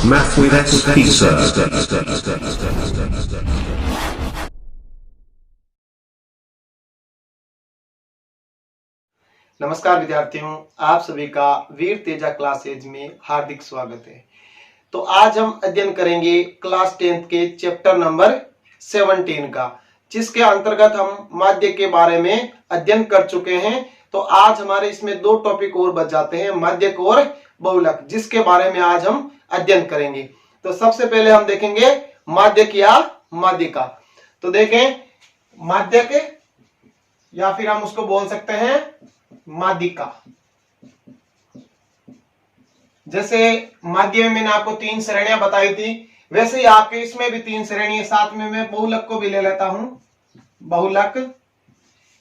Math with SP, sir. नमस्कार विद्यार्थियों, आप सभी का वीर तेजा क्लासेज में हार्दिक स्वागत है। तो आज हम अध्ययन करेंगे क्लास 10th के चैप्टर नंबर 17 का, जिसके अंतर्गत हम माध्य के बारे में अध्ययन कर चुके हैं। तो आज हमारे इसमें दो टॉपिक और बच जाते हैं, माध्यक और बहुलक, जिसके बारे में आज हम अध्ययन करेंगे। तो सबसे पहले हम देखेंगे माध्यक या माध्यिका। तो देखें, माध्यक या फिर हम उसको बोल सकते हैं माध्यिका। जैसे माध्य में मैंने आपको 3 श्रेणियां बताई थी, वैसे ही आपके इसमें भी 3 श्रेणी है। साथ में मैं बहुलक को भी ले लेता हूं। बहुलक,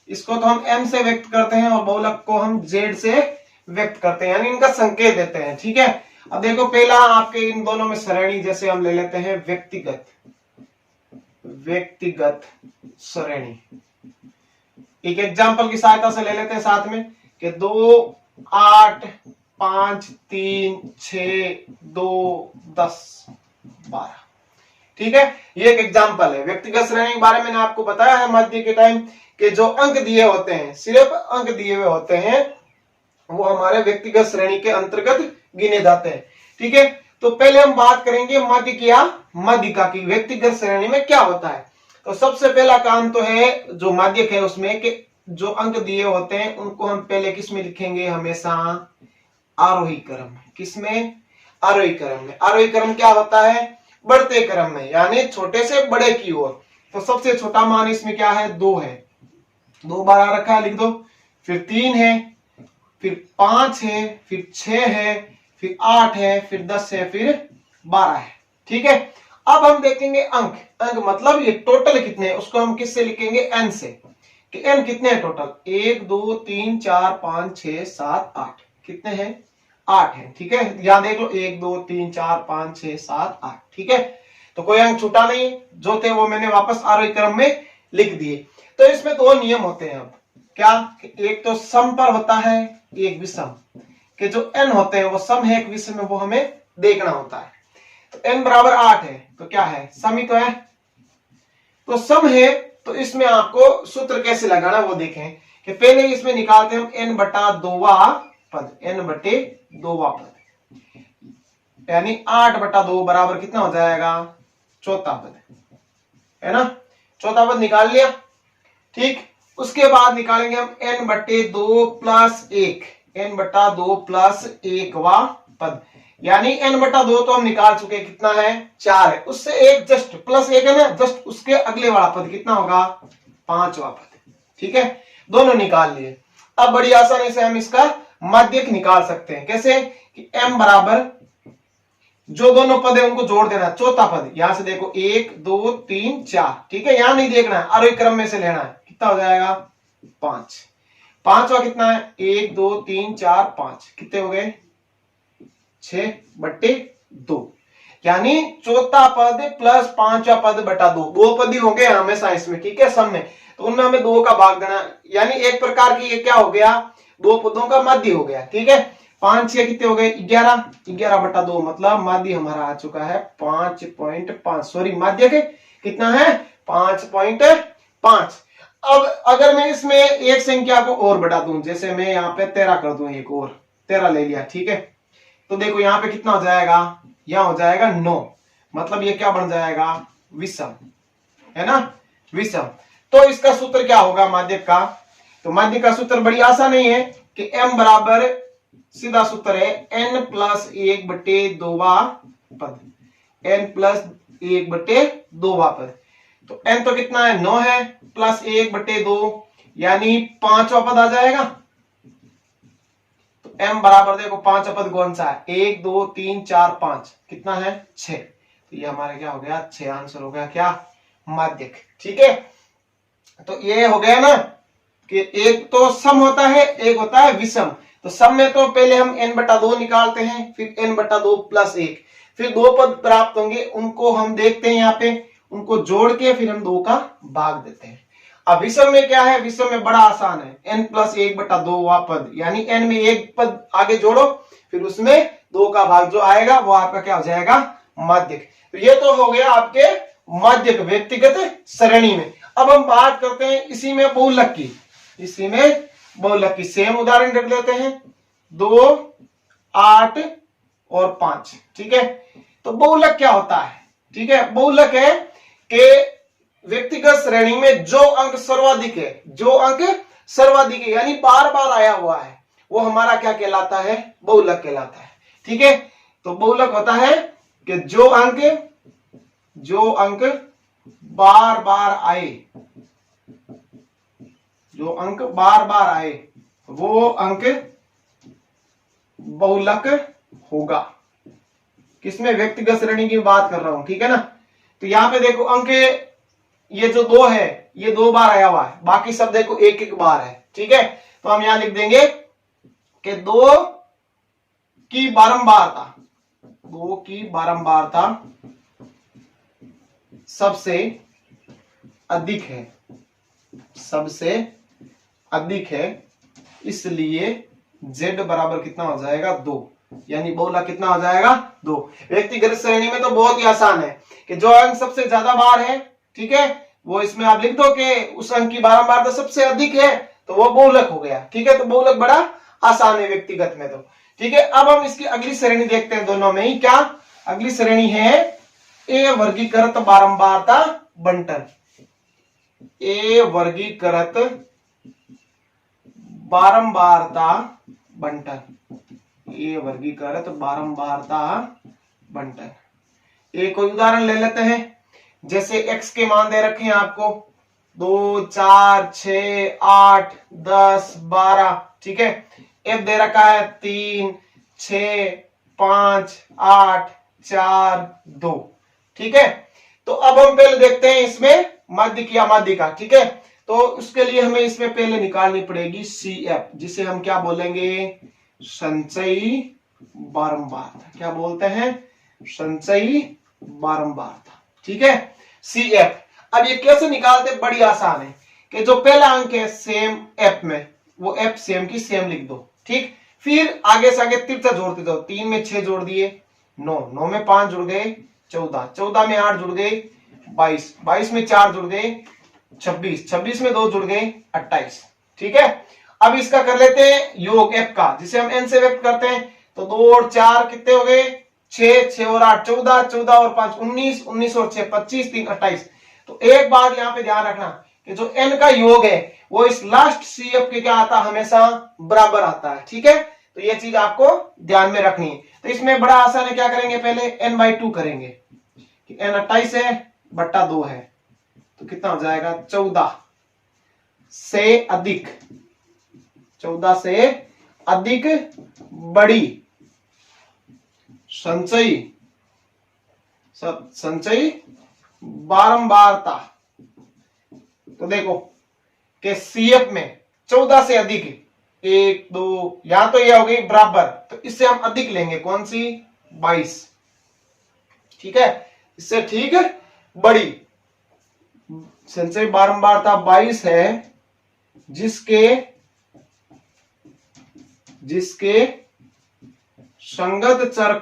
इसको तो हम m से व्यक्त करते हैं और बहुलक को हम z से व्यक्त करते हैं, यानी इनका संकेत देते हैं। ठीक है, अब देखो पहला आपके इन दोनों में श्रेणी, जैसे हम ले लेते हैं व्यक्तिगत श्रेणी। एक एग्जाम्पल की सहायता से ले लेते हैं साथ में कि 2, 8, 5, 3, 6, 2, 10, 12। ठीक है, ये एक एग्जाम्पल है। व्यक्तिगत श्रेणी के बारे में मैंने आपको बताया है माध्य के टाइम कि जो अंक दिए होते हैं, सिर्फ अंक दिए हुए होते हैं, वो हमारे व्यक्तिगत श्रेणी के अंतर्गत गिने जाते हैं। ठीक है, तो पहले हम बात करेंगे माध्यक या माध्यिका की। व्यक्तिगत श्रेणी में क्या होता है? तो सबसे पहला काम तो है जो माध्यक है उसमें कि जो अंक दिए होते हैं उनको हम पहले किस में लिखेंगे? हमेशा आरोही क्रम में। किसमें? आरोही क्रम में। आरोही क्रम क्या होता है? बढ़ते क्रम में, यानी छोटे से बड़े की ओर। तो सबसे छोटा मान इसमें क्या है? 2 है, 2 बार आ रखा है, लिख दो। फिर 3 है, फिर 5 है, फिर 6 है, फिर 8 है, फिर 10 है, फिर 12 है। ठीक है, अब हम देखेंगे अंक। अंक मतलब ये टोटल कितने हैं, उसको हम किससे लिखेंगे? n से, कि n कितने हैं टोटल? 1, 2, 3, 4, 5, 6, 7, 8। कितने हैं? 8 है। ठीक है, यहां देख लो, 1, 2, 3, 4, 5, 6, 7, 8। ठीक है, तो कोई अंक छूटा नहीं, जो थे वो मैंने वापस आरोही क्रम में लिख दिए। तो इसमें 2 नियम होते हैं। अब क्या? एक तो सम पर होता है, एक विषम। कि जो n होते हैं वो सम है, एक विषम है, वो हमें देखना होता है। तो n बराबर 8 है, तो क्या है? सम ही तो है। तो सम है, तो इसमें आपको सूत्र कैसे लगाना वो देखें कि पहले इसमें निकालते हैं हम n बटा 2वां पद, n बटे 2वां पद, यानी 8 बटा 2 बराबर कितना हो जाएगा? चौथा पद, है ना? चौथा पद निकाल लिया। ठीक, उसके बाद निकालेंगे हम n बटे 2 प्लस 1, n बटा 2 प्लस 1वां पद, यानी n बटा 2 तो हम निकाल चुके, कितना है? 4 है। उससे एक जस्ट प्लस 1 है ना, जस्ट उसके अगले वाला पद कितना होगा? 5वां पद। ठीक है, दोनों निकाल लिए। अब बड़ी आसानी से हम इसका माध्यक निकाल सकते हैं। कैसे? कि m बराबर जो दोनों पद है उनको जोड़ देना, चौथा पद। यहां से देखो 1, 2, 3, 4। ठीक है, यहां नहीं देखना है, आरोही क्रम में से लेना है। कितना हो जाएगा? 5। 5वां कितना है? 1, 2, 3, 4, 5। कितने हो गए? 6 बटे 2, यानी चौथा पद प्लस 5वां पद बटा 2। 2 पद ही होंगे हमेशा इसमें। ठीक है, सम में, तो उनमें हमें 2 का भाग देना, यानी एक प्रकार की ये क्या हो गया? 2 पदों का माध्य हो गया। ठीक है, 5 6 कितने हो गए? 11। 11 बटा 2 मतलब माध्य हमारा आ चुका है 5.5। सॉरी, माध्य के कितना है? 5.5। अब अगर मैं इसमें एक संख्या को और बढ़ा दूं, जैसे मैं यहाँ पे 13 कर दूं, एक और 13 ले लिया। ठीक है, तो देखो यहाँ पे कितना हो जाएगा? यहाँ हो जाएगा 9, मतलब ये क्या बन जाएगा? विषम, है ना? विषम। तो इसका सूत्र क्या होगा माध्यक का? तो माध्यक का सूत्र बड़ी आसान नहीं है कि m बराबर, सीधा सूत्र है n प्लस 1 बटे 2वां पद, n प्लस 1 बटे 2वां पद। तो n तो कितना है? 9 है, प्लस 1 बटे 2, यानी 5वां पद आ जाएगा। तो m बराबर देखो 5वां पद कौन सा है? 1, 2, 3, 4, 5। कितना है? 6। तो ये हमारे क्या हो गया? 6 आंसर हो गया क्या? माध्यक। ठीक है, तो ये हो गया ना कि एक तो सम होता है, एक होता है विषम। तो सम में तो पहले हम n बटा 2 निकालते हैं, फिर n बटा 2 प्लस 1, फिर 2 पद प्राप्त होंगे, उनको हम देखते हैं यहाँ पे, उनको जोड़ के फिर हम 2 का भाग देते हैं। अब विषम में क्या है? विषम में बड़ा आसान है, n प्लस 1 बटा 2वां पद, यानी n में एक पद आगे जोड़ो, फिर उसमें 2 का भाग जो आएगा वो आपका क्या हो जाएगा, माध्यक। तो ये तो हो गया आपके माध्यक व्यक्तिगत श्रेणी में। अब हम बात करते हैं इसी में बहुलक की, इसी में बहुलक की। सेम उदाहरण रख लेते हैं, 2, 8 और 5। ठीक है, तो बहुलक क्या होता है? ठीक है, बहुलक है कि व्यक्तिगत श्रेणी में जो अंक सर्वाधिक है, जो अंक सर्वाधिक है यानी बार बार आया हुआ है, वो हमारा क्या कहलाता है, बहुलक कहलाता है। ठीक है, तो बहुलक होता है कि जो अंक बार बार आए, जो अंक बार बार आए वो अंक बहुलक होगा। किसमें? व्यक्तिगत श्रेणी की बात कर रहा हूं। ठीक है ना, तो यहां पे देखो अंक ये जो 2 है ये 2 बार आया हुआ है, बाकी सब देखो एक एक बार है। ठीक है, तो हम यहां लिख देंगे कि 2 की बारंबारता, 2 की बारंबारता सबसे अधिक है, सबसे अधिक है, इसलिए z बराबर कितना हो जाएगा, 2, यानी बहुलक कितना हो जाएगा, 2। व्यक्तिगत श्रेणी में तो बहुत ही आसान है कि जो अंक सबसे ज्यादा बार है, ठीक है, वो इसमें आप लिख दो कि उस अंक की बारंबारता सबसे अधिक है तो वो बहुलक हो गया। ठीक है, तो बहुलक बड़ा आसान है व्यक्तिगत में तो। ठीक है, अब हम इसकी अगली श्रेणी देखते हैं दोनों में ही। क्या अगली श्रेणी है? ए वर्गीकृत बारंबारता बंटन, ए वर्गीकृत बारंबारता बंटन, ए वर्गीकृत बारंबारता बंटन। एक कोई उदाहरण ले लेते हैं, जैसे x के मान दे रखे हैं आपको 2, 4, 6, 8, 10, 12। ठीक है, f दे रखा है 3, 6, 5, 8, 4, 2। ठीक है, तो अब हम पहले देखते हैं इसमें माध्यक या माध्यिका। ठीक है, तो उसके लिए हमें इसमें पहले निकालनी पड़ेगी CF, जिसे हम क्या बोलेंगे, संचयी बारंबारता। क्या बोलते हैं? संचयी बारंबारता। ठीक है, CF। अब ये कैसे निकालते? बड़ी आसान है कि जो पहला अंक है सेम F में, वो F सेम की सेम लिख दो। ठीक, फिर आगे से आगे तिरछा जोड़ते जाओ, 3 में 6 जोड़ दिए 9, 9 में 5 जुड़ गए 14, 14 में 8 जुड़ गए 22, 22 में 4 जुड़ गए 26, 26 में 2 जुड़ गए 28। ठीक है, अब इसका कर लेते हैं योग F का, जिसे हम n से व्यक्त करते हैं। तो 2 और 4 कितने हो गए? 6, 6 और 8 14, 14 और 5 19, 19 और 6 25, 3 28। तो एक बात यहाँ पे ध्यान रखना कि जो n का योग है वो इस लास्ट CF के क्या आता है, हमेशा बराबर आता है। ठीक है, तो ये चीज आपको ध्यान में रखनी है। तो इसमें बड़ा आसान है, क्या करेंगे, पहले n/2 करेंगे कि n 28 है बट्टा 2 है, तो कितना हो जाएगा, 14 से अधिक, 14 से अधिक बड़ी संचयी बारंबारता। तो देखो कि CF में 14 से अधिक 1, 2, या तो ये हो गई बराबर, तो इससे हम अधिक लेंगे, कौन सी, 22। ठीक है, इससे ठीक बड़ी संचयी बारंबारता 22 है, जिसके संगत चर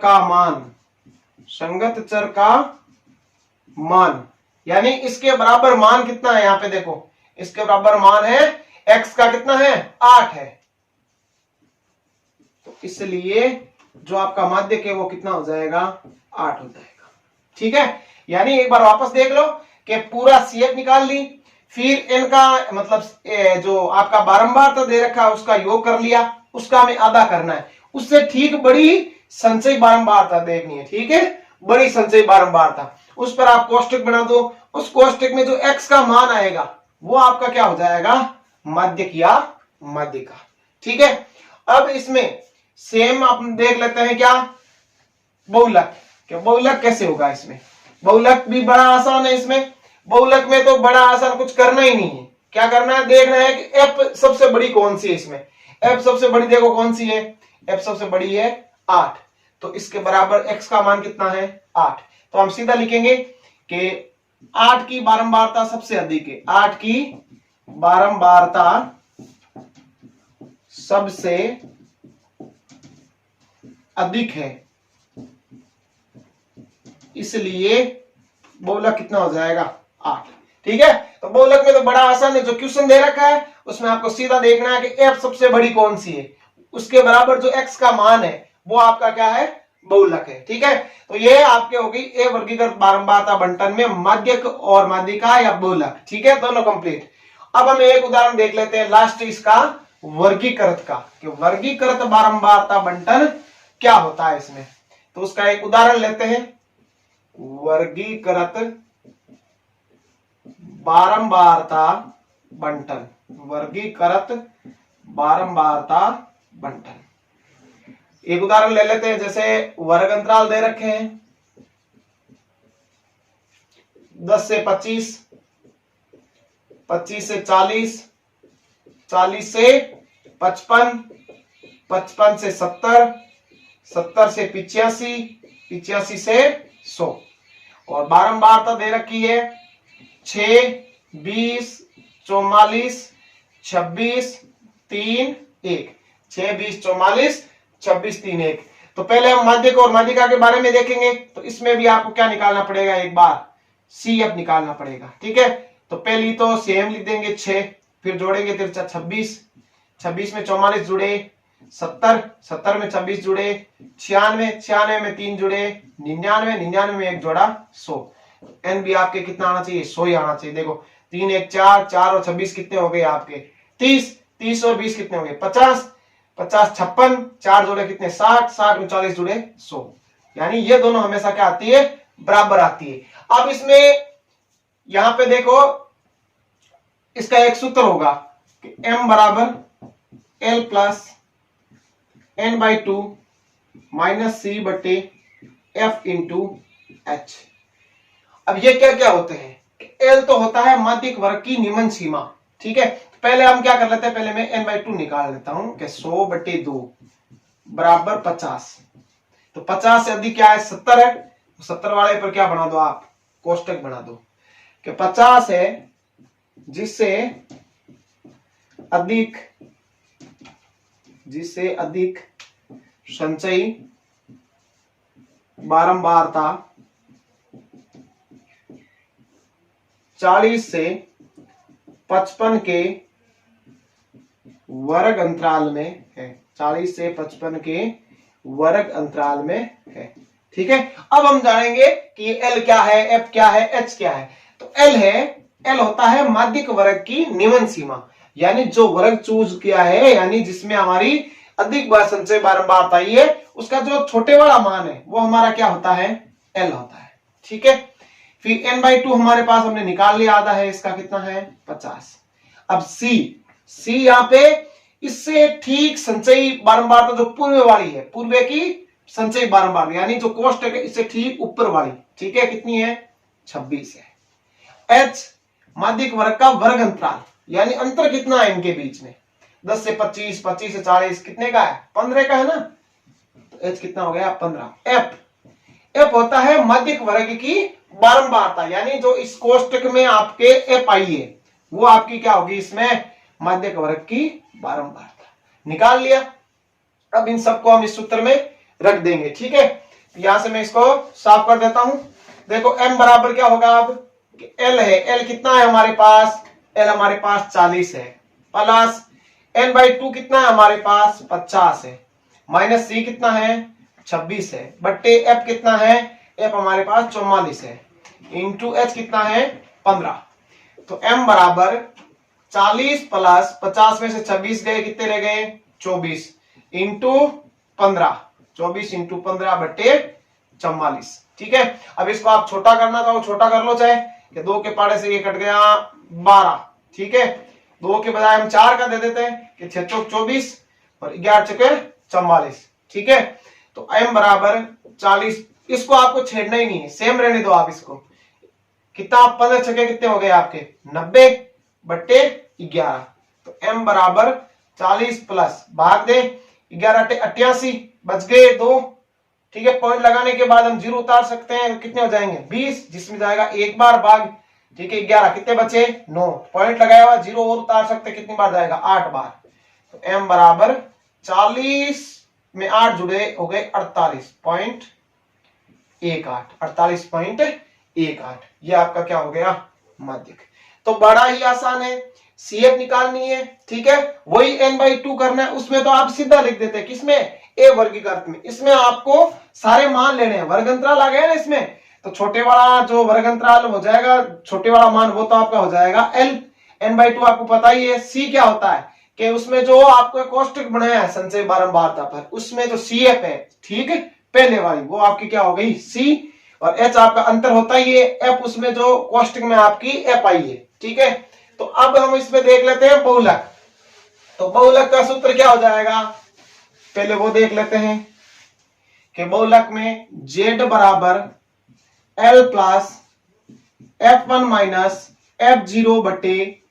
का मान, यानी इसके बराबर मान कितना है, यहां पे देखो इसके बराबर मान है x का कितना है, 8 है। तो इसलिए जो आपका माध्यक है वो कितना हो जाएगा, 8 हो जाएगा। ठीक है, यानी एक बार वापस देख लो कि पूरा CF निकाल ली, फिर इनका मतलब जो आपका बारंबारता दे रखा है उसका योग कर लिया, उसका हमें आधा करना है, उससे ठीक बड़ी संचयी बारंबारता देखनी है। ठीक है, बड़ी संचयी बारंबारता, उस पर आप कोष्टक बना दो, उस कोष्टक में जो x का मान आएगा वो आपका क्या हो जाएगा, माध्यक या माध्यिका। ठीक है, अब इसमें सेम आप देख लेते हैं क्या, बहुलक। क्या बहुलक कैसे होगा? इसमें बहुलक भी बड़ा आसान है। इसमें बहुलक में तो बड़ा आसान, कुछ करना ही नहीं है। क्या करना है, देखना है कि f सबसे बड़ी कौन सी है। इसमें f सबसे बड़ी देखो कौन सी है, f सबसे बड़ी है 8, तो इसके बराबर x का मान कितना है, 8। तो हम सीधा लिखेंगे कि 8 की बारंबारता सबसे अधिक है, 8 की बारंबारता सबसे अधिक है, इसलिए बहुलक कितना हो जाएगा 8। ठीक है, तो बहुलक में तो बड़ा आसान है, जो क्वेश्चन दे रखा है उसमें आपको सीधा देखना है कि एफ सबसे बड़ी कौन सी है, उसके बराबर जो एक्स का मान है वो आपका क्या है, बहुलक है। ठीक है, तो ये आपके होगी ए वर्गीकृत बारंबारता बंटन में माध्यक और माध्यिका या बहुलक। ठीक है, दोनों कंप्लीट। अब हम एक उदाहरण देख लेते हैं लास्ट इसका वर्गीकृत का, कि वर्गीकृत बारंबारता बंटन क्या होता है इसमें। तो उसका एक उदाहरण लेते हैं, वर्गीकृत बारंबारता बंटन, वर्गीकृत बारंबारता बंटन। एक उदाहरण ले लेते हैं, जैसे वर्ग अंतराल दे रखे हैं 10 से 25, 25 से 40, 40 से 55, 55 से 70, 70 से 85, 85 से 100। और बारंबारता दे रखी है 6, 20, 44, 26, 3, 1। 6, 20, 44, 26, 3, 1। तो पहले हम माध्यक और माध्यिका के बारे में देखेंगे। तो इसमें भी आपको क्या निकालना पड़ेगा, एक बार CF निकालना पड़ेगा। ठीक है, तो पहली तो सेम लिख देंगे 6, फिर जोड़ेंगे 26, 26 में 44 जुड़े, 70, 70 में 26 जुड़े, 96, 96 में 3 जुड़े, 99, 99 में 1 जोड़ा, 100। एन भी आपके कितना आना चाहिए, 100 ही आना चाहिए। देखो 3, 1, 4, 4 और 26 कितने हो गए आपके 30, 30 और 20 कितने हो गए 50, 50, 56, 4 जोड़े कितने 60, 60 में 40 जुड़े 100। यानी ये दोनों हमेशा क्या आती है, बराबर आती है। अब इसमें यहां पे देखो इसका एक सूत्र होगा कि m बराबर l plus n/2 minus c बटे f इंटू h। अब ये क्या क्या होते हैं, l तो होता है माध्यिक वर्ग की निम्न सीमा। ठीक है, तो पहले हम क्या कर लेते हैं, पहले मैं n/2 निकाल लेता हूं कि 100/2 बराबर 50। तो 50 से अधिक क्या है 70 है, 70 वाले पर क्या बना दो आप, कोष्टक बना दो कि 50 है जिससे अधिक संचयी बारंबारता 40 से 55 के वर्ग अंतराल में है, 40 से 55 के वर्ग अंतराल में है। ठीक है, अब हम जानेंगे कि ये L क्या है, F क्या है, H क्या है। तो L होता है माध्यिक वर्ग की निम्न सीमा, यानी जो वर्ग चूज किया है, यानी जिसमें हमारी अधिक बार संचय बारंबारता आई है, उसका जो छोटे वाला मान है वो हमारा क्या होता है, L होता है। ठीक है, फिर n/2 हमारे पास हमने निकाल लिया, आधा है इसका कितना है 50। अब C यहां पे इससे ठीक संचयी बारंबारता जो पूर्व वाली है, पूर्व की संचयी बारंबारता यानी जो कोष्टक है इससे ठीक ऊपर वाली, ठीक है, कितनी है 26 है। H माध्यिक वर्ग का वर्ग अंतराल, यानी अंतर कितना है इनके बीच में, 10 से 25, 25 से 40 कितने का है 15 का है ना, तो H कितना हो गया 15। F होता है माध्यिक वर्ग की बारंबारता, यानी जो इस कोष्टक में आपके F आई है वो आपकी क्या होगी, इसमें माध्यिक वर्ग की बारंबारता। निकाल लिया, अब इन सबको हम इस सूत्र में रख देंगे। ठीक है, यहां से मैं इसको साफ कर देता हूं। देखो m बराबर क्या होगा, अब L है, L कितना है हमारे पास, L हमारे पास 40 है, प्लस n/2 कितना है हमारे पास 50 है, माइनस C कितना है 26 है, बट्टे F कितना है, F हमारे पास 44 है, इंटू H कितना है 15। तो m बराबर 40 प्लस 50 में से 26 गए, कितने रह गए 24, इंटू 15, 24 इंटू 15 बट्टे 44। ठीक है, अब इसको आप छोटा करना था वो छोटा कर लो, चाहे कि 2 के पाड़े से ये कट गया 12। ठीक है, 2 के बजाय हम 4 का दे देते हैं कि 6 चौक 24 और 11 चौके 44। ठीक है, तो m बराबर 40, इसको आपको छेड़ना ही नहीं है, सेम रहने दो आप इसको। कितना 15 छके कितने हो गए आपके 90 बट्टे 11। तो m बराबर 40 प्लस भाग दे 11 88 बच गए 2। ठीक है, पॉइंट लगाने के बाद हम 0 उतार सकते हैं, तो कितने हो जाएंगे 20, जिसमें जाएगा एक बार भाग। ठीक है, 11 कितने बचे 9, पॉइंट लगाया हुआ 0 और उतार सकते, कितनी बार जाएगा 8 बार। तो m बराबर 40 में 8 जुड़े हो गए 48 पॉइंट 48.18। ये आपका क्या हो गया, माध्यक। तो बड़ा ही आसान है, CF निकालनी है, ठीक है, वही n/2 करना है। उसमें तो आप सीधा लिख देते हैं, किसमें, ए वर्गीकृत में। इसमें आपको सारे मान लेने हैं, वर्ग अंतराल आ गया ना इसमें, तो छोटे वाला जो वर्ग अंतराल हो जाएगा, छोटे वाला मान वो तो आपका हो जाएगा L। n/2 आपको पता ही है। C क्या होता है कि उसमें जो आपको कोष्टक बनाया है संचय बारंबारता पर, उसमें जो CF है, ठीक है, पहले वाली, वो आपकी क्या हो गई C। और H आपका अंतर होता ही है, F उसमें जो कोष्टक में आपकी F आई है, ठीक है। तो अब हम इसमें देख लेते हैं बहुलक। तो बहुलक का सूत्र क्या हो जाएगा, पहले वो देख लेते हैं कि बहुलक में Z बराबर L plus F1 minus F0 बटे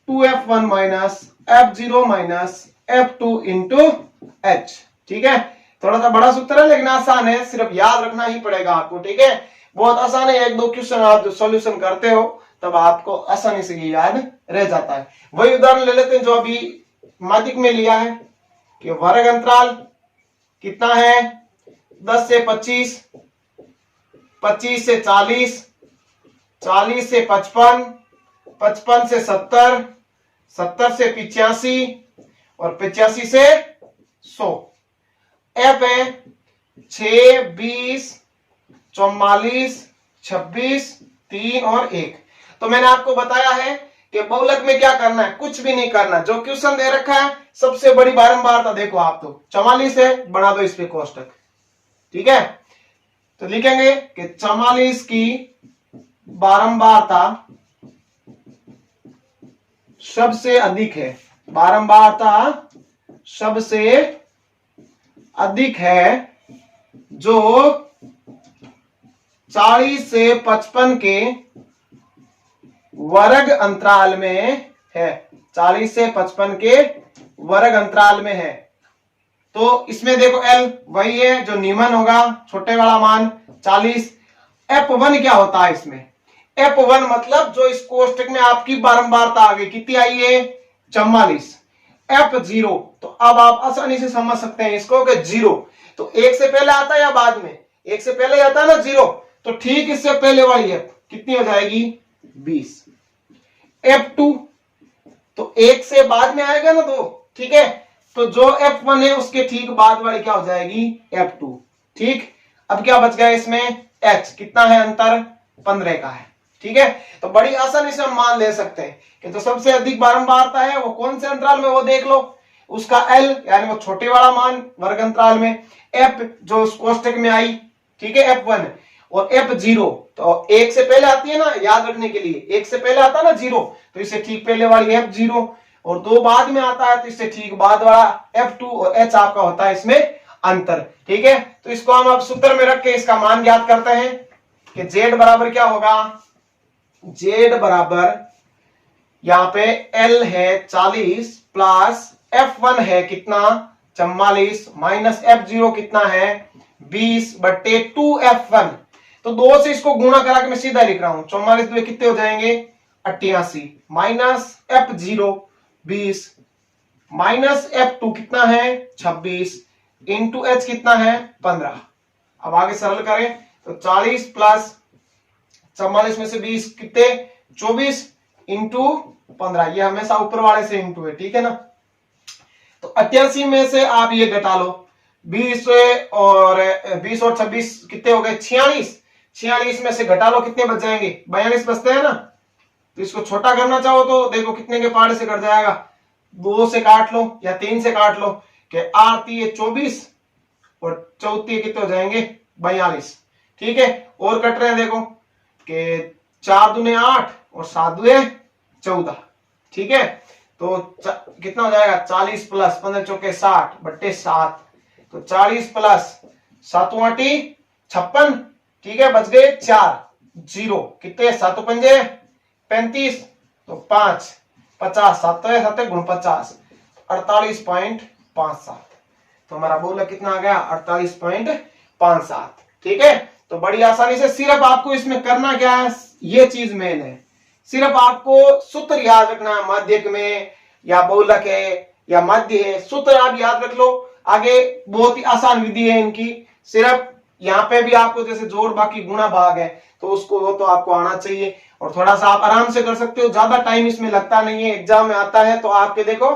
2F1 minus F0 minus F2 into H, ठीक है। थोड़ा सा बड़ा सूत्र है लेकिन आसान है, सिर्फ याद रखना ही पड़ेगा आपको, ठीक है। बहुत आसान है, एक दो क्वेश्चन आप जो सॉल्यूशन करते हो तब आपको आसानी से ये याद रह जाता है। वही उदाहरण ले लेते हैं जो अभी माध्यक में लिया है कि वर्ग अंतराल कितना है, 10 से 25, 25 से 40, 40 से 55, 55 से 70, 70 से 85 और 85 से 100। F है 6, 20, 44, 26, 3 और 1। तो मैंने आपको बताया है कि बहुलक में क्या करना है, कुछ भी नहीं करना, जो क्वेश्चन दे रखा है सबसे बड़ी बारंबारता देखो आप, तो 44 है, बना दो इस पे कोष्टक, ठीक है। तो लिखेंगे कि 44 की बारंबारता सबसे अधिक है, बारंबारता सबसे अधिक है जो 40 से 55 के वर्ग अंतराल में है, 40 से 55 के वर्ग अंतराल में है। तो इसमें देखो L वही है जो निम्न होगा, छोटे वाला मान 40। F1 क्या होता है इसमें, F1 मतलब जो इस कोष्टक में आपकी बारंबारता आ गई, कितनी आई है, 44। F0 तो अब आप आसानी से समझ सकते हैं इसको कि 0 तो एक से पहले आता है या बाद में, एक से पहले आता है ना 0, तो ठीक इससे पहले वाली F कितनी हो जाएगी, 20। F2 तो एक से बाद में आएगा ना 2, ठीक है, तो जो F1 है उसके ठीक बाद वाली क्या हो जाएगी, F2, ठीक। अब क्या बच गया इसमें, H कितना है अंतर, 15 का है, ठीक है। तो बड़ी आसानी से हम मान ले सकते हैं कि जो सबसे अधिक बारंबारता है वो कौन से अंतराल में, वो देख लो, उसका L यानी वो छोटे वाला मान वर्ग अंतराल में, F जो उस कोष्टक में आई, ठीक है, F1 और F0 तो एक से पहले आती है ना, याद रखने के लिए एक से पहले आता है ना 0, तो इससे ठीक पहले वाली F0 और 2 बाद में आता है तो इससे ठीक बाद वाला F2 और H आपका होता है इसमें अंतर, ठीक है। तो इसको हम अब सूत्र में रख के इसका मान ज्ञात करते हैं कि Z बराबर क्या होगा, Z बराबर यहां पे L है 40 प्लस F1 है कितना 44 माइनस F0 कितना है 20 बट्टे 2F1। तो 2 से इसको गुणा करा के मैं सीधा लिख रहा हूं, 44 2 कितने हो जाएंगे 88 माइनस F0 20 माइनस F2 कितना है 26 इंटू H कितना है 15। अब आगे सरल करें तो 40 प्लस 44 में से 20 कितने 24 इंटू 15, ये हमेशा ऊपर वाले से इंटू है, ठीक है ना। तो 88 में से आप ये घटा लो 20 और 26 कितने हो गए 46, 46 में से घटा लो कितने बच जाएंगे 42 बचते हैं ना। तो इसको छोटा करना चाहो तो देखो कितने के पहाड़े से कट जाएगा, 2 से काट लो या 3 से काट लो कि 8 ये 24 और 4 कितने हो जाएंगे 42, ठीक है। और कट रहे हैं देखो कि 4 दूने 8 और 7 दूने 14, ठीक है। तो कितना हो जाएगा 40 प्लस 15 चौके 60 बट्टे 7, तो 40 प्लस 7 8 56, ठीक है, बच गए 4 0 कितने 7 पंजे 35 तो 5 50 7 7 गुण 50 48.57। तो हमारा बहुलक कितना आ गया 48.57, ठीक है। तो बड़ी आसानी से सिर्फ आपको इसमें करना क्या है, ये चीज मेन है, सिर्फ आपको सूत्र याद रखना है, माध्यक में या बहुलक है या मध्य है, सूत्र आप याद रख लो। आगे बहुत ही आसान विधि है इनकी, सिर्फ यहाँ पे भी आपको जैसे जोड़ बाकी गुणा भाग है तो उसको वो तो आपको आना चाहिए, और थोड़ा सा आप आराम से कर सकते हो, ज्यादा टाइम इसमें लगता नहीं है। एग्जाम में आता है तो आपके देखो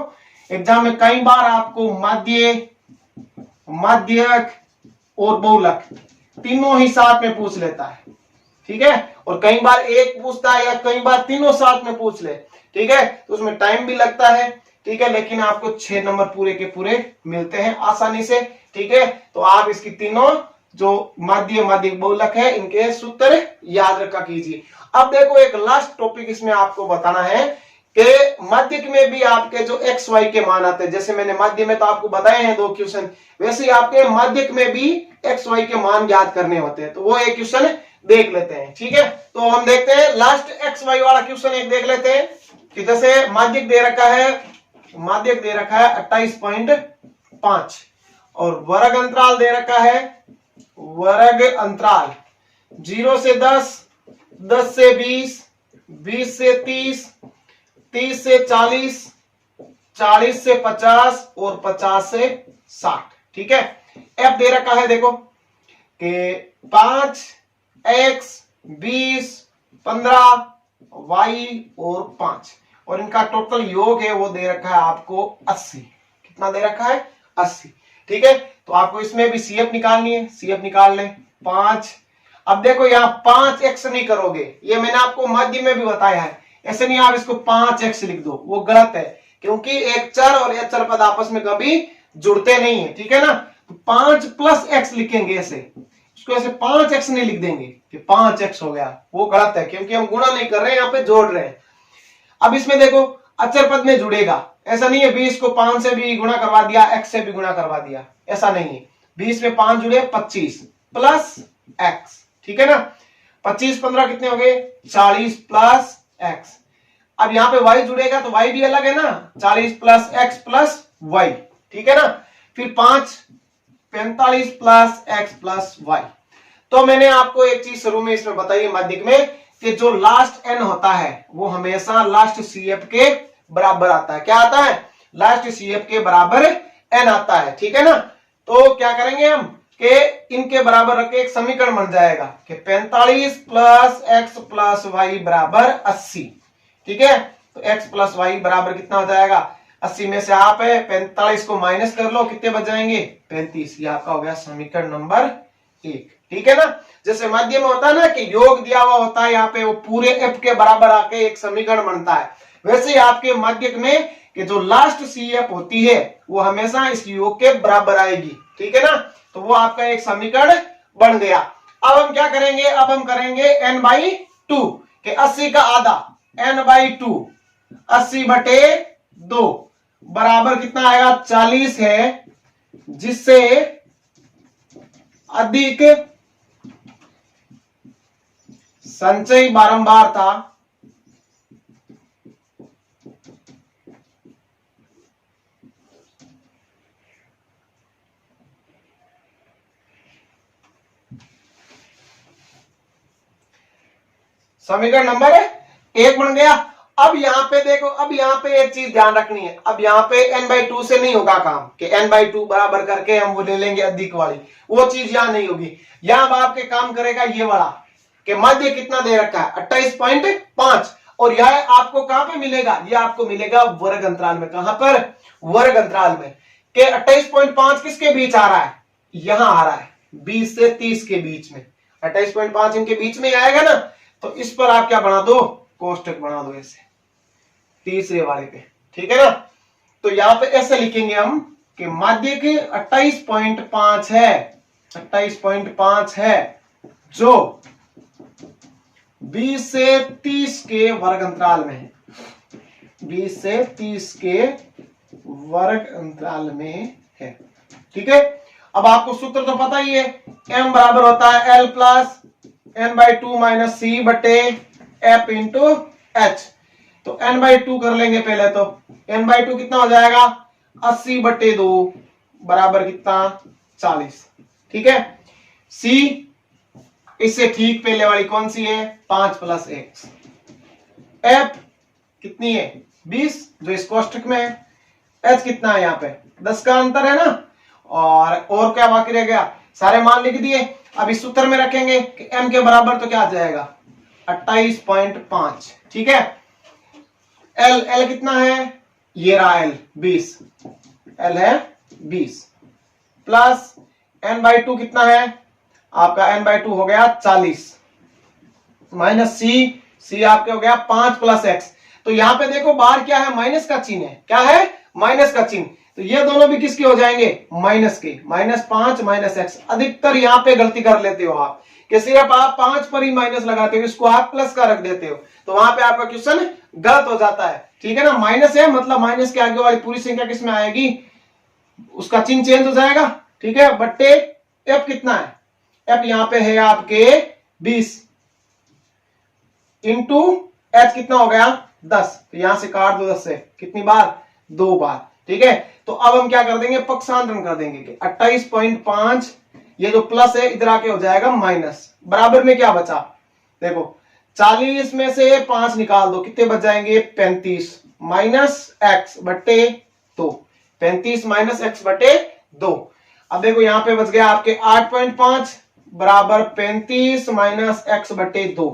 एग्जाम में कई बार आपको माध्य, माध्यक और बहुलक तीनों ही साथ में पूछ लेता है, ठीक है, और कई बार एक पूछता है या कई बार तीनों साथ में पूछ ले, ठीक है, तो उसमें टाइम भी लगता है, ठीक है, लेकिन आपको 6 नंबर पूरे के पूरे मिलते हैं आसानी से, ठीक है। तो आप इसकी तीनों जो माध्य, माध्यक, बहुलक है इनके सूत्र याद रखा कीजिए। अब देखो एक लास्ट टॉपिक इसमें आपको बताना है कि माध्यक में भी आपके जो एक्स वाई के मान आते हैं, जैसे मैंने माध्य में तो आपको बताए हैं 2 क्वेश्चन, वैसे ही आपके माध्यक में भी एक्स वाई के मान याद करने होते हैं, तो वो एक क्वेश्चन देख लेते हैं, ठीक है। तो हम देखते हैं लास्ट एक्स वाई वाला क्वेश्चन एक देख लेते हैं कि जैसे माध्यक दे रखा है, माध्यक दे रखा है 28.5 और वर्ग अंतराल दे रखा है, वर्ग अंतराल 0 से 10, 10 से 20, 20 से 30, 30 से 40, 40 से 50 और 50 से 60, ठीक है। एफ दे रखा है देखो कि 5 x 20 15 y और 5 और इनका टोटल योग है वो दे रखा है आपको 80। कितना दे रखा है? 80, ठीक है। तो आपको इसमें भी सीएफ निकालनी है, सीएफ निकाल लें 5। अब देखो यहाँ 5x नहीं करोगे, ये मैंने आपको माध्य में भी बताया है, ऐसे नहीं आप इसको 5x लिख दो, वो गलत है, क्योंकि एक चर और एक चर पद आपस में कभी जुड़ते नहीं है, ठीक है ना। तो 5 + x लिखेंगे, ऐसे इसको ऐसे 5x नहीं लिख देंगे कि 5x हो गया, वो गलत है, क्योंकि हम गुणा नहीं कर रहे हैं, यहाँ पे जोड़ रहे हैं। अब इसमें देखो अचर पद में जुड़ेगा, ऐसा नहीं है 20 को 5 से भी गुणा करवा दिया, x से भी गुणा करवा दिया, ऐसा नहीं है। 20 में 5 जुड़े 25 प्लस x, ठीक है ना। 25 15 कितने हो गए? 40 प्लस x। अब यहाँ पे y जुड़ेगा तो y भी अलग है ना, 40 प्लस x प्लस y, ठीक है ना। फिर 5 45 प्लस x प्लस y। तो मैंने आपको एक चीज शुरू में इसमें बताई है माध्यक में कि जो लास्ट n होता है वो हमेशा लास्ट CF के बराबर आता है। क्या आता है? लास्ट CF के बराबर n आता है, ठीक है ना। तो क्या करेंगे हम कि इनके बराबर रख के एक समीकरण बन जाएगा कि 45 प्लस x प्लस वाई बराबर 80, ठीक है। तो x प्लस वाई बराबर कितना हो जाएगा? 80 में से आप 45 को माइनस कर लो, कितने बच जाएंगे? 35। ये आपका हो गया समीकरण नंबर 1, ठीक है ना। जैसे माध्य में होता है ना कि योग दिया हुआ होता है, यहाँ पे वो पूरे f के बराबर आके एक समीकरण बनता है, वैसे ही आपके माध्यक में कि जो लास्ट CF होती है वो हमेशा इस योग के बराबर आएगी, ठीक है ना। तो वो आपका एक समीकरण बन गया। अब हम क्या करेंगे? अब हम करेंगे n/2 कि 80 का आधा n/2 80/2 बराबर कितना आएगा? 40 है, जिससे अधिक संचय बारंबार था समीकरण नंबर 1 बन गया। अब यहाँ पे देखो, अब यहाँ पे एक चीज ध्यान रखनी है, अब यहाँ पे n/2 से नहीं होगा काम कि n/2 बराबर करके हम वो ले लेंगे अधिक वाली, वो चीज यहाँ नहीं होगी। यहाँ आपके काम करेगा ये वाला कि मध्य कितना दे रखा है? 28.5, और यह आपको कहां पे मिलेगा? ये आपको मिलेगा वर्ग अंतराल में। कहां पर? वर्ग अंतराल में। कि 28.5 किसके बीच आ रहा है? यहां आ रहा है 20 से 30 के बीच में, 28.5 इनके बीच में आएगा ना, तो इस पर आप क्या बना दो? कोष्टक बना दो ऐसे तीसरे वाले पे, ठीक है ना। तो यहां पे ऐसे लिखेंगे हम कि माध्य के 28.5 है, 28.5 है जो 20 से 30 के वर्ग अंतराल में है, 20 से 30 के वर्ग अंतराल में है, ठीक है। अब आपको सूत्र तो पता ही है, m बराबर होता है L plus n/2 minus C बटे F इंटू H। तो n/2 कर लेंगे पहले, तो n/2 कितना हो जाएगा? 80/2 बराबर कितना? 40, ठीक है। C इससे ठीक पहले वाली कौन सी है? 5 + x। F कितनी है? 20 जो इस कोष्टक में है। H कितना है? यहाँ पे 10 का अंतर है ना, और क्या बाकी रह गया? सारे मान लिख दिए। अब इस सूत्र में रखेंगे कि m के बराबर तो क्या आ जाएगा 28.5। ठीक है, l कितना है, ये रहा l 20, l है 20 प्लस n/2 कितना है आपका, n/2 हो गया 40 माइनस c आपके हो गया 5 प्लस x। तो यहां पे देखो बाहर क्या है, माइनस का चिन्ह है, क्या है, माइनस का चिन्ह। तो ये दोनों भी किसके हो जाएंगे, माइनस के, -5 माइनस x। अधिकतर यहाँ पे गलती कर लेते हो आप कि सिर्फ आप 5 पर ही माइनस लगाते हो, इसको आप प्लस का रख देते हो, तो वहां पे आपका क्वेश्चन गलत हो जाता है। ठीक है ना, माइनस है मतलब माइनस के आगे वाली पूरी संख्या किसमें आएगी, उसका चिन्ह चेंज हो जाएगा। ठीक है, बट्टे f कितना है, f यहाँ पे है आपके 20 इंटू h कितना हो गया 10, तो यहां से काट दो 10 से, कितनी बार, 2 बार। ठीक है, तो अब हम क्या कर देंगे, पक्षांतरण कर देंगे कि 28.5 ये जो प्लस है इधर आके हो जाएगा माइनस, बराबर में क्या बचा, देखो 40 में से 5 निकाल दो, कितने बच जाएंगे 35 माइनस x बटे 2, 35 माइनस x बटे 2। अब देखो यहां पे बच गया आपके 8.5 बराबर 35 माइनस x बटे 2,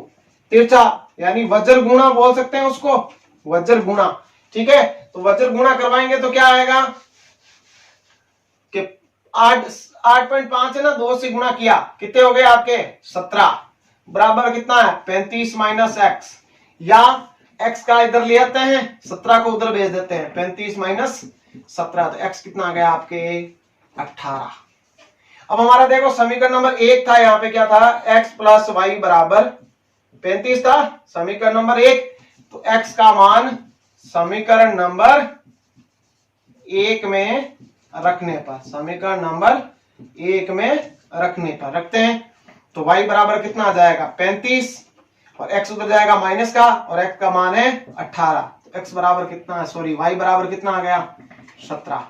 तिरछा यानी वज्र गुणा बोल सकते हैं उसको, वज्र गुणा। ठीक है, तो वज्र गुणा करवाएंगे तो क्या आएगा कि 8.5 है ना, 2 से गुणा किया, कितने हो गए आपके 17 बराबर कितना है 35 माइनस x, या x का इधर ले आते हैं 17 को उधर भेज देते हैं, 35 माइनस 17, तो x कितना आ गया आपके 18। अब हमारा देखो समीकरण नंबर 1 था, यहाँ पे क्या था, x प्लस वाई बराबर 35 था समीकरण नंबर 1, तो x का मान समीकरण नंबर 1 में रखने पर, समीकरण नंबर 1 में रखने पर रखते हैं, तो y बराबर कितना आ जाएगा 35 और x उधर जाएगा माइनस का, और x का मान है 18, तो x बराबर कितना है, सॉरी y बराबर कितना आ गया 17।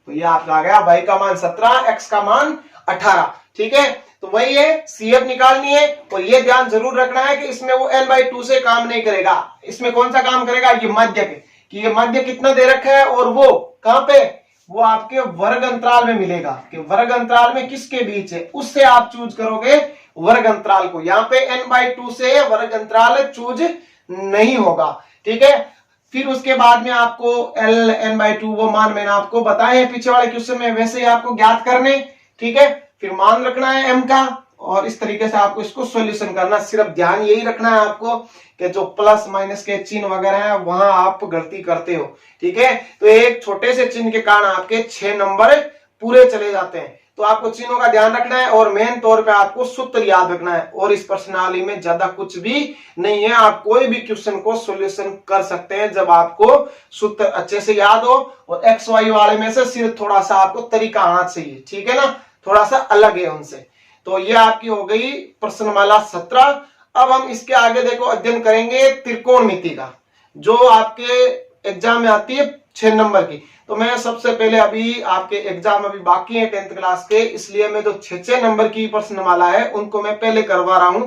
तो ये आपका आ गया y का मान 17, x का मान 18। ठीक है, तो वही है CF निकालनी है, और ये ध्यान जरूर रखना है कि इसमें वो l/2 से काम नहीं करेगा, इसमें कौन सा काम करेगा, ये मध्य पे, कि ये मध्य कितना दे रखा है, और वो कहां पे, वो आपके वर्ग अंतराल में मिलेगा, कि वर्ग अंतराल में किसके बीच है, उससे आप चूज करोगे वर्ग अंतराल को। यहाँ पे n/2 से वर्ग अंतराल चूज नहीं होगा। ठीक है, फिर उसके बाद में आपको l n/2 वो मान मैंने आपको बताए हैं पीछे वाले क्वेश्चन में, वैसे ही आपको ज्ञात करने। ठीक है, फिर मान रखना है m का, और इस तरीके से आपको इसको सॉल्यूशन करना। सिर्फ ध्यान यही रखना है आपको कि जो प्लस माइनस के चिन्ह वगैरह हैं वहां आप गलती करते हो। ठीक है, तो एक छोटे से चिन्ह के कारण आपके 6 नंबर पूरे चले जाते हैं, तो आपको चिन्हों का ध्यान रखना है, और मेन तौर पे आपको सूत्र याद रखना है, और इस प्रश्नावली में ज्यादा कुछ भी नहीं है, आप कोई भी क्वेश्चन को सॉल्यूशन कर सकते हैं जब आपको सूत्र अच्छे से याद हो, और एक्स वाई वाले में से सिर्फ थोड़ा सा आपको तरीका आना चाहिए। ठीक है ना, थोड़ा सा अलग है उनसे। तो ये आपकी हो गई प्रश्नमाला 17। अब हम इसके आगे देखो अध्ययन करेंगे त्रिकोणमिति का, जो आपके एग्जाम में आती है 6 नंबर की। तो मैं सबसे पहले, अभी आपके एग्जाम अभी बाकी है 10th क्लास के, इसलिए मैं जो 6 नंबर की प्रश्नमाला है उनको मैं पहले करवा रहा हूं,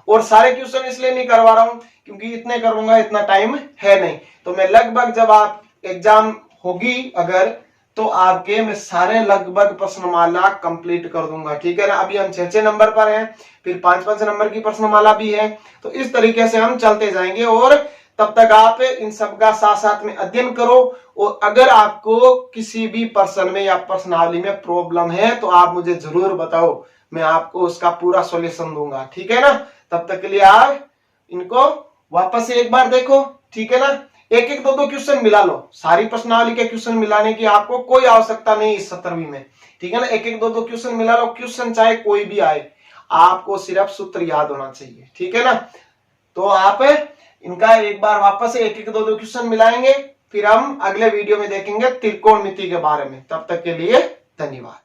और सारे क्वेश्चन इसलिए नहीं करवा रहा हूं क्योंकि इतने करूंगा इतना टाइम है नहीं। तो मैं लगभग जब आप एग्जाम होगी अगर, तो आपके मैं सारे लगभग प्रश्नमाला कंप्लीट कर दूंगा। ठीक है ना, अभी हम 6 नंबर पर हैं, फिर 5 नंबर की प्रश्नमाला भी है, तो इस तरीके से हम चलते जाएंगे, और तब तक आप इन सबका साथ साथ में अध्ययन करो। और अगर आपको किसी भी प्रश्न में या प्रश्नावली में प्रॉब्लम है तो आप मुझे जरूर बताओ, मैं आपको उसका पूरा सॉल्यूशन दूंगा। ठीक है ना, तब तक के लिए आप इनको वापस से एक बार देखो। ठीक है ना, एक एक दो क्वेश्चन मिला लो, सारी प्रश्नावली के क्वेश्चन मिलाने की आपको कोई आवश्यकता नहीं इस 17वीं में। ठीक है ना, एक एक दो क्वेश्चन मिला लो, क्वेश्चन चाहे कोई भी आए, आपको सिर्फ सूत्र याद होना चाहिए। ठीक है ना, तो आप इनका एक बार वापस से एक एक दो क्वेश्चन मिलाएंगे, फिर हम अगले वीडियो में देखेंगे त्रिकोणमिति के बारे में। तब तक के लिए धन्यवाद।